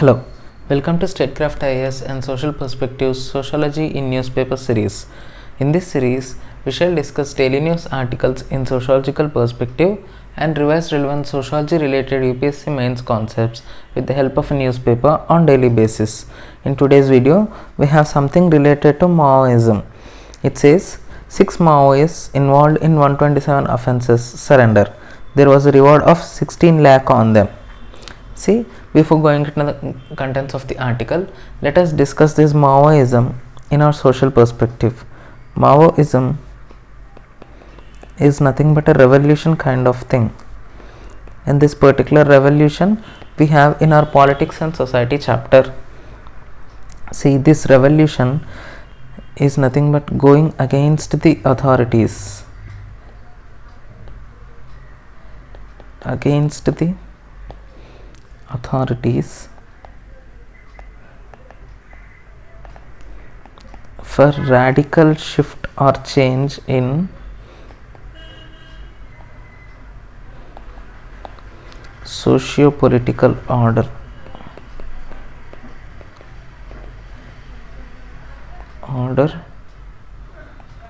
Hello, welcome to Statecraft IAS and Social Perspectives Sociology in Newspaper series. In this series, we shall discuss daily news articles in sociological perspective and revise relevant sociology related UPSC mains concepts with the help of a newspaper on daily basis. In today's video, we have something related to Maoism. It says 6 Maoists involved in 127 offences surrender. There was a reward of 16 lakh on them. See, before going into the contents of the article, let us discuss this Maoism in our social perspective. Maoism is nothing but a revolution kind of thing. In this particular revolution, we have in our politics and society chapter. See, this revolution is nothing but going against the authorities. Against the authorities for radical shift or change in socio-political order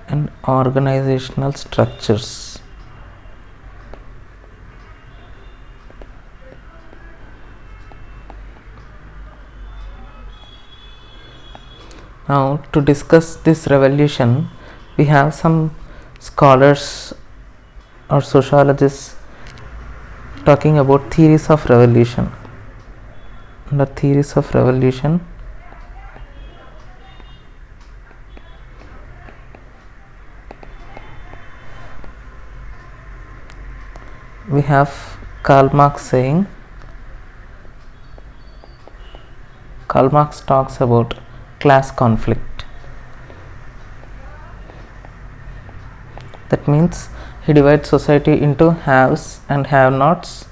and organizational structures. Now, to discuss this revolution, we have some scholars or sociologists talking about theories of revolution. Under theories of revolution, we have Karl Marx saying, Karl Marx talks about class conflict. That means he divides society into haves and have-nots,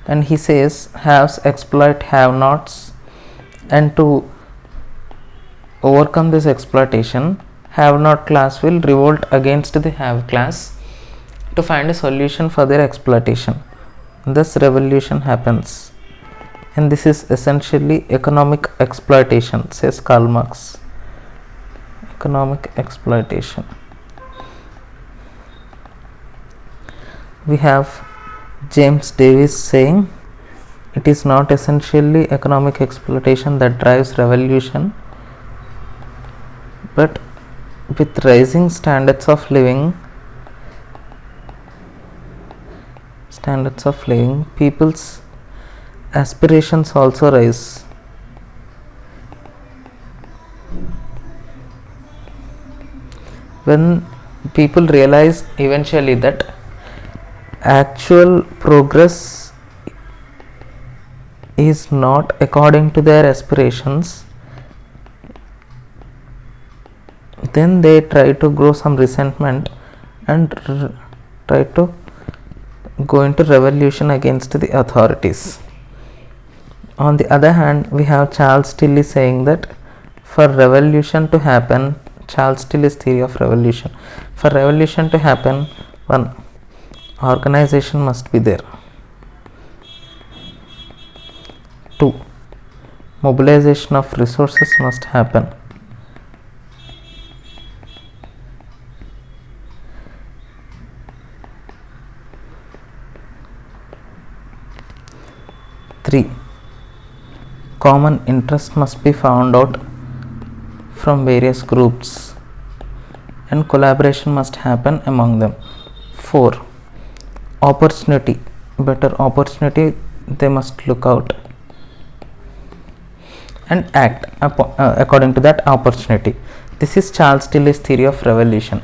and he says haves exploit have-nots, and to overcome this exploitation, have-not class will revolt against the have class to find a solution for their exploitation. Thus revolution happens. And this is essentially economic exploitation, says Karl Marx. Economic exploitation. We have James Davis saying, it is not essentially economic exploitation that drives revolution, but with rising standards of living, people's aspirations also rise. When people realize eventually that actual progress is not according to their aspirations, then they try to grow some resentment and try to go into revolution against the authorities. On the other hand, we have Charles Tilly saying that for revolution to happen, Charles Tilly's theory of revolution, for revolution to happen, one, organization must be there. 2, mobilization of resources must happen. 3, common interest must be found out from various groups and collaboration must happen among them. 4, opportunity, better opportunity they must look out and act according to that opportunity. This is Charles Tilly's theory of revolution.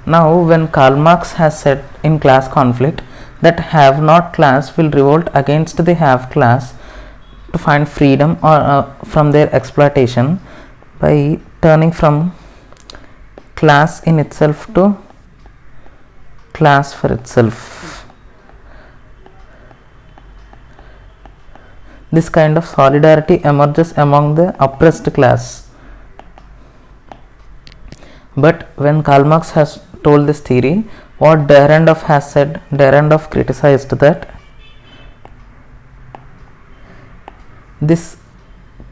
Now, when Karl Marx has said in class conflict that have-not class will revolt against the have class to find freedom or from their exploitation by turning from class in itself to class for itself. This kind of solidarity emerges among the oppressed class. But when Karl Marx has told this theory, what Dahrendorf has said, Dahrendorf criticized that this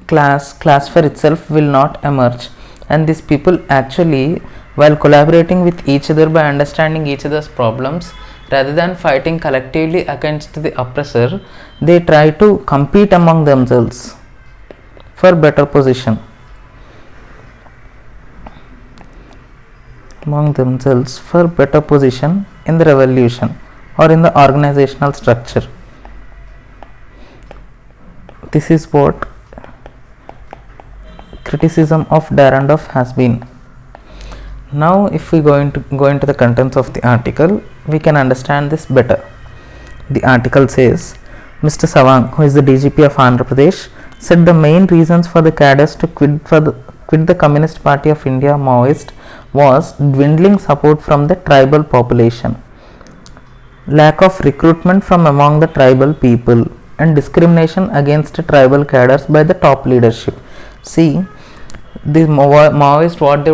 class for itself will not emerge, and these people actually, while collaborating with each other by understanding each other's problems rather than fighting collectively against the oppressor, they try to compete among themselves for better position, in the revolution or in the organizational structure. This is what criticism of Dahrendorf has been. Now if we go into the contents of the article, we can understand this better. The article says, Mr. Sawang, who is the DGP of Andhra Pradesh, said the main reasons for the cadres to quit the Communist Party of India Maoist was dwindling support from the tribal population, lack of recruitment from among the tribal people, and discrimination against tribal cadres by the top leadership. See, the Maoist, what they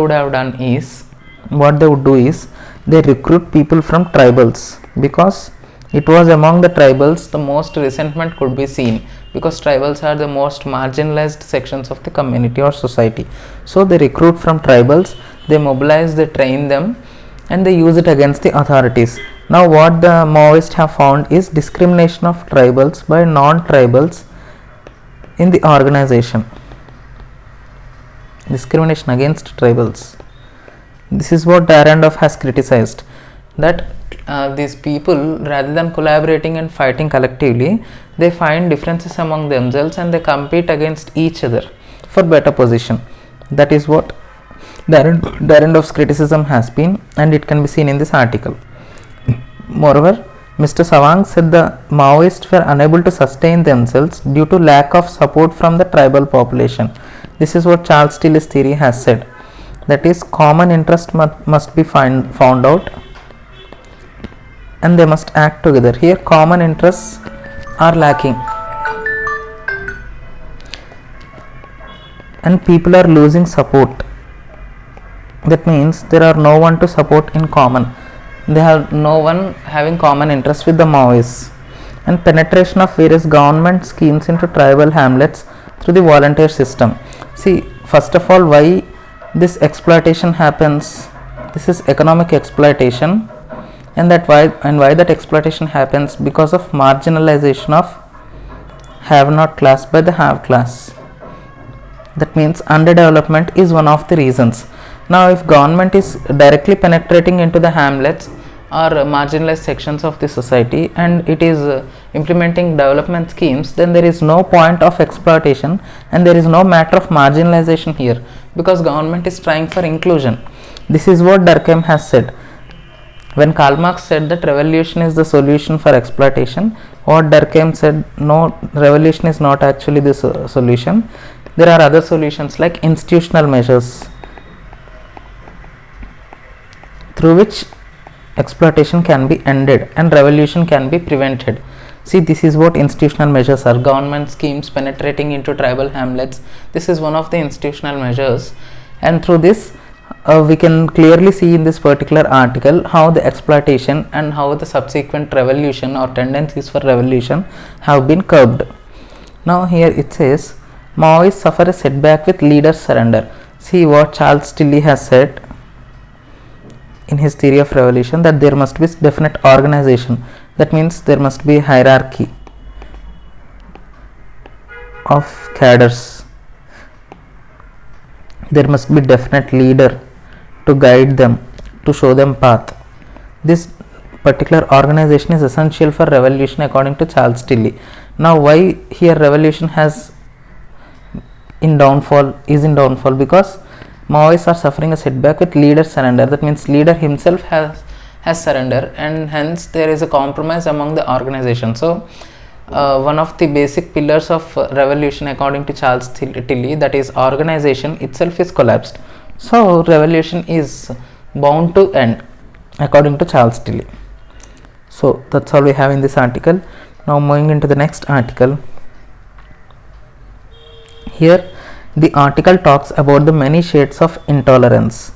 would do is they recruit people from tribals, because it was among the tribals the most resentment could be seen, because tribals are the most marginalized sections of the community or society. So they recruit from tribals, they mobilize, they train them, and they use it against the authorities. Now what the Maoists have found is discrimination of tribals by non-tribals in the organization. Discrimination against tribals. This is what Dahrendorf has criticized, that these people, rather than collaborating and fighting collectively, they find differences among themselves and they compete against each other for better position. That is what Dahrendorf's criticism has been, and it can be seen in this article. Moreover, Mr. Sawang said the Maoists were unable to sustain themselves due to lack of support from the tribal population. This is what Charles Tilly's theory has said, that is, common interest must be found out and they must act together. Here common interests are lacking and people are losing support. That means there are no one to support in common. They have no one having common interest with the Maoists. And penetration of various government schemes into tribal hamlets through the volunteer system. See, first of all, why this exploitation happens? This is economic exploitation, and why that exploitation happens? Because of marginalization of have-not class by the have class. That means underdevelopment is one of the reasons. Now if government is directly penetrating into the hamlets or marginalized sections of the society and it is implementing development schemes, then there is no point of exploitation and there is no matter of marginalization here, because government is trying for inclusion. This is what Durkheim has said. When Karl Marx said that revolution is the solution for exploitation, what Durkheim said, no, revolution is not actually the solution. There are other solutions like institutional measures through which exploitation can be ended and revolution can be prevented. See, this is what institutional measures are. Government schemes penetrating into tribal hamlets. This is one of the institutional measures, and through this we can clearly see in this particular article how the exploitation and how the subsequent revolution or tendencies for revolution have been curbed. Now here it says Maoists suffer a setback with leaders surrender. See what Charles Tilly has said in his theory of revolution, that there must be definite organization. That means there must be hierarchy of cadres. There must be definite leader to guide them, to show them path. This particular organization is essential for revolution according to Charles Tilly. Now why here revolution is in downfall, because Maoists are suffering a setback with leader surrender. That means leader himself has surrendered, and hence there is a compromise among the organization. So one of the basic pillars of revolution according to Charles Tilly, that is organization itself, is collapsed. So revolution is bound to end according to Charles Tilly. So that's all we have in this article. Now moving into the next article. Here the article talks about the many shades of intolerance.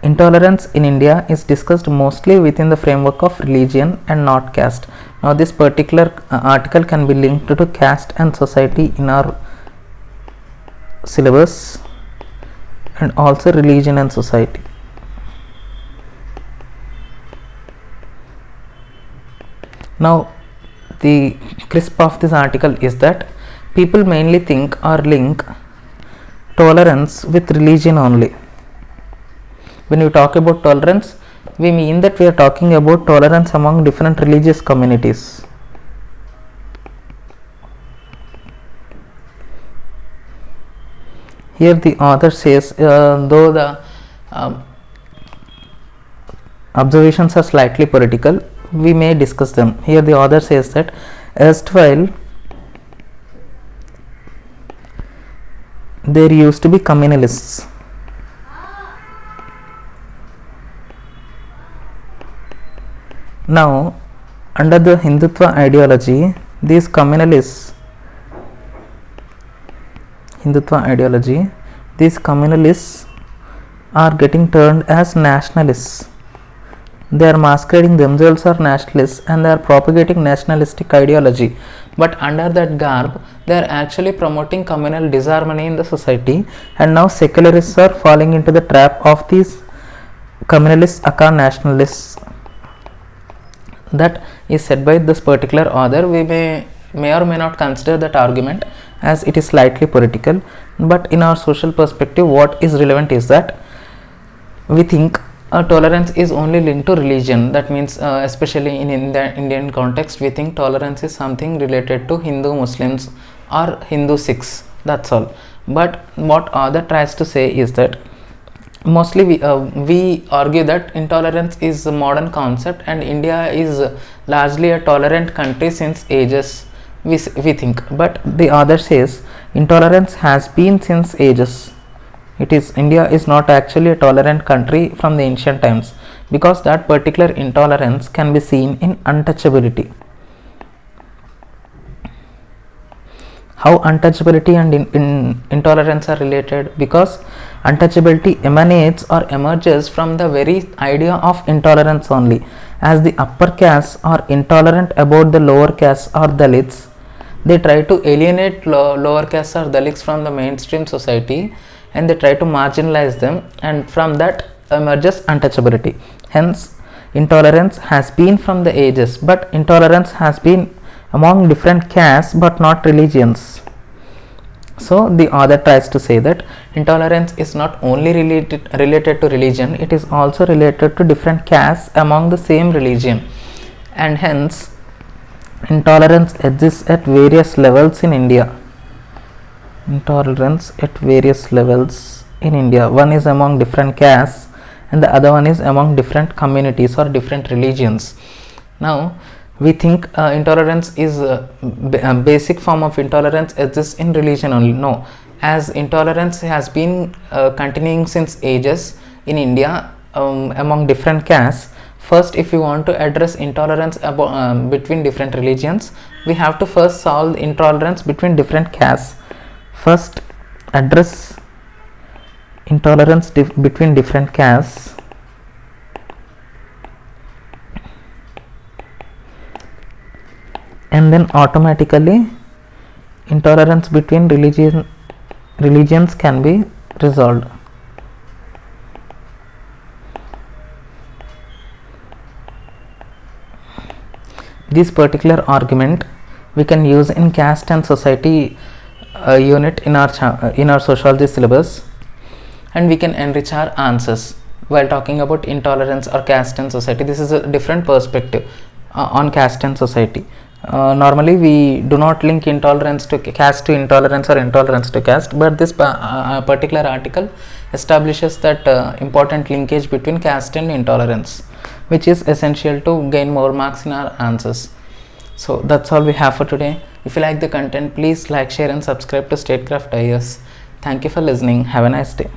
Intolerance in India is discussed mostly within the framework of religion and not caste. Now this particular article can be linked to caste and society in our syllabus and also religion and society. Now the crisp of this article is that people mainly think or link tolerance with religion only. When we talk about tolerance, we mean that we are talking about tolerance among different religious communities. Here the author says, though the observations are slightly political, we may discuss them. Here the author says that erstwhile there used to be communalists. Now, under the Hindutva ideology, these communalists are getting turned as nationalists. They are masquerading themselves as nationalists and they are propagating nationalistic ideology, but under that garb they are actually promoting communal disharmony in the society, and now secularists are falling into the trap of these communalists aka nationalists. That is said by this particular author. We may or may not consider that argument as it is slightly political, but in our social perspective what is relevant is that we think tolerance is only linked to religion. That means especially in the Indian context, we think tolerance is something related to Hindu Muslims or Hindu Sikhs, that's all. But what author tries to say is that mostly we argue that intolerance is a modern concept and India is largely a tolerant country since ages, we think. But the author says intolerance has been since ages. India is not actually a tolerant country from the ancient times, because that particular intolerance can be seen in untouchability. How untouchability and intolerance are related? Because untouchability emanates or emerges from the very idea of intolerance only, as the upper castes are intolerant about the lower castes or Dalits. They try to alienate lower castes or Dalits from the mainstream society and they try to marginalize them, and from that emerges untouchability. Hence intolerance has been from the ages, but intolerance has been among different castes but not religions. So the author tries to say that intolerance is not only related to religion, it is also related to different castes among the same religion, and hence intolerance exists at various levels in India. Intolerance at various levels in India. One is among different castes and the other one is among different communities or different religions. Now we think intolerance is a basic form of intolerance exists in religion only. No, as intolerance has been continuing since ages in India among different castes. First, if you want to address intolerance between different religions, we have to first solve intolerance between different castes. First, address intolerance between different castes, and then automatically intolerance between religions can be resolved. This particular argument we can use in caste and society unit in our sociology syllabus, and we can enrich our answers while talking about intolerance or caste and society. This is a different perspective on caste and society. Normally we do not link intolerance to caste to intolerance or intolerance to caste, but this particular article establishes that important linkage between caste and intolerance, which is essential to gain more marks in our answers. So that's all we have for today. If you like the content, please like, share and subscribe to Statecraft IAS. Thank you for listening. Have a nice day.